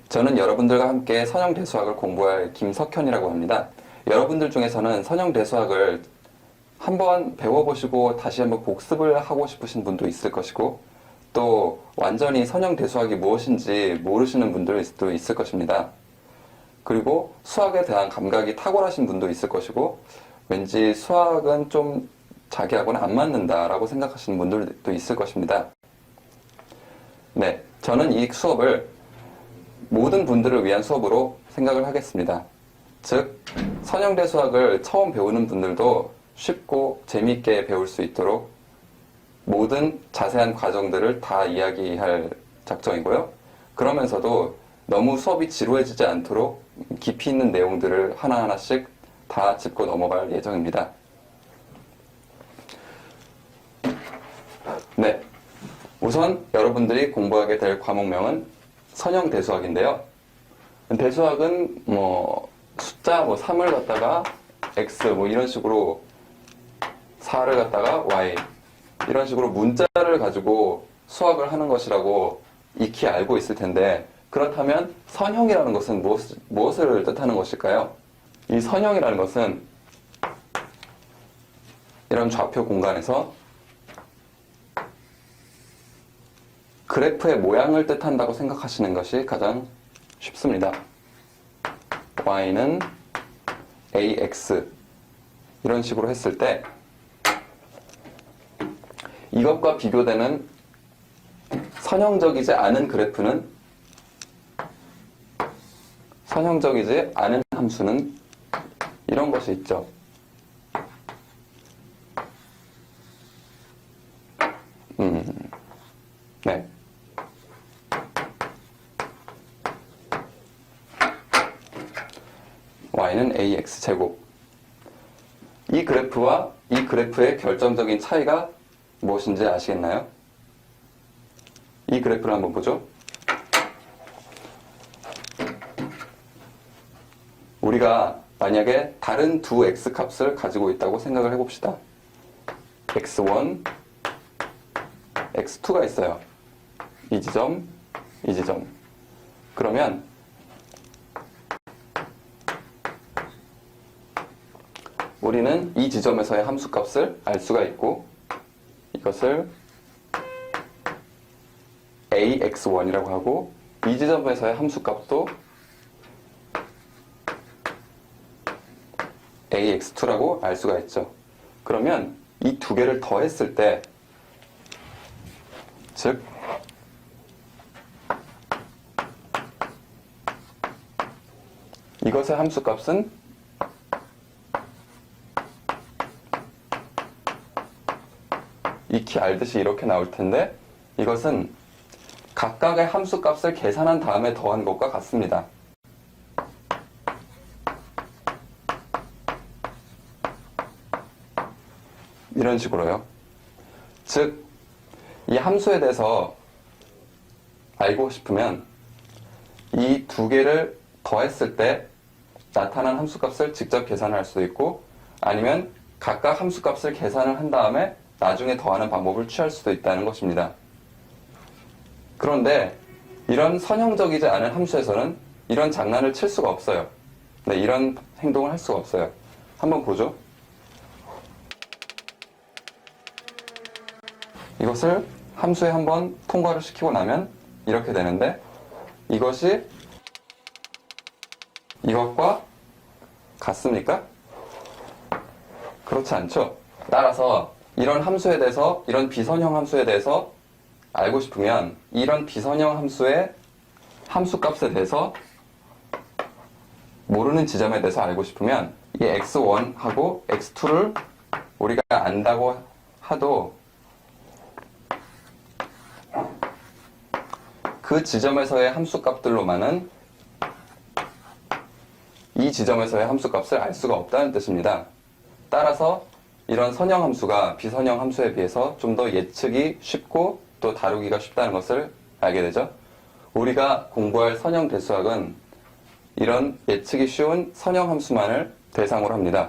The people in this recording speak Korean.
저는 여러분들과 함께 선형대수학을 공부할 김석현이라고 합니다. 여러분들 중에서는 선형대수학을 한번 배워보시고 다시 한번 복습을 하고 싶으신 분도 있을 것이고, 또 완전히 선형대수학이 무엇인지 모르시는 분들도 있을 것입니다. 그리고 수학에 대한 감각이 탁월하신 분도 있을 것이고, 왠지 수학은 좀 자기하고는 안 맞는다라고 생각하시는 분들도 있을 것입니다. 네, 저는 이 수업을 모든 분들을 위한 수업으로 생각을 하겠습니다. 즉, 선형대수학을 처음 배우는 분들도 쉽고 재미있게 배울 수 있도록 모든 자세한 과정들을 다 이야기할 작정이고요. 그러면서도 너무 수업이 지루해지지 않도록 깊이 있는 내용들을 하나하나씩 다 짚고 넘어갈 예정입니다. 네, 우선 여러분들이 공부하게 될 과목명은 선형대수학인데요. 대수학은 숫자 3을 갖다가 x 이런 식으로 4를 갖다가 y 이런 식으로 문자를 가지고 수학을 하는 것이라고 익히 알고 있을 텐데, 그렇다면 선형이라는 것은 무엇을 뜻하는 것일까요? 이 선형이라는 것은 이런 좌표 공간에서 그래프의 모양을 뜻한다고 생각하시는 것이 가장 쉽습니다. y는 ax 이런 식으로 했을 때 이것과 비교되는 선형적이지 않은 그래프는, 선형적이지 않은 함수는 이런 것이 있죠. 네. y는 ax제곱. 이 그래프와 이 그래프의 결정적인 차이가 무엇인지 아시겠나요? 이 그래프를 한번 보죠. 우리가 만약에 다른 두 x값을 가지고 있다고 생각을 해봅시다. x1, x2가 있어요. 이 지점, 이 지점. 그러면 우리는 이 지점에서의 함수값을 알 수가 있고, 이것을 ax1이라고 하고, 이 지점에서의 함수값도 ax2라고 알 수가 있죠. 그러면 이 두 개를 더했을 때, 즉 이것의 함수값은 익히 알듯이 이렇게 나올 텐데, 이것은 각각의 함수값을 계산한 다음에 더한 것과 같습니다. 이런 식으로요. 즉, 이 함수에 대해서 알고 싶으면 이 두 개를 더했을 때 나타난 함수값을 직접 계산할 수도 있고, 아니면 각각 함수값을 계산을 한 다음에 나중에 더하는 방법을 취할 수도 있다는 것입니다. 그런데 이런 선형적이지 않은 함수에서는 이런 장난을 칠 수가 없어요. 네, 이런 행동을 할 수가 없어요. 한번 보죠. 이것을 함수에 한번 통과를 시키고 나면 이렇게 되는데, 이것이 이것과 같습니까? 그렇지 않죠? 따라서 이런 함수에 대해서, 이런 비선형 함수에 대해서 알고 싶으면, 이런 비선형 함수의 함수값에 대해서 모르는 지점에 대해서 알고 싶으면, 이 x1하고 x2를 우리가 안다고 하도 그 지점에서의 함수값들로만은 이 지점에서의 함수값을 알 수가 없다는 뜻입니다. 따라서 이런 선형 함수가 비선형 함수에 비해서 좀 더 예측이 쉽고 또 다루기가 쉽다는 것을 알게 되죠. 우리가 공부할 선형 대수학은 이런 예측이 쉬운 선형 함수만을 대상으로 합니다.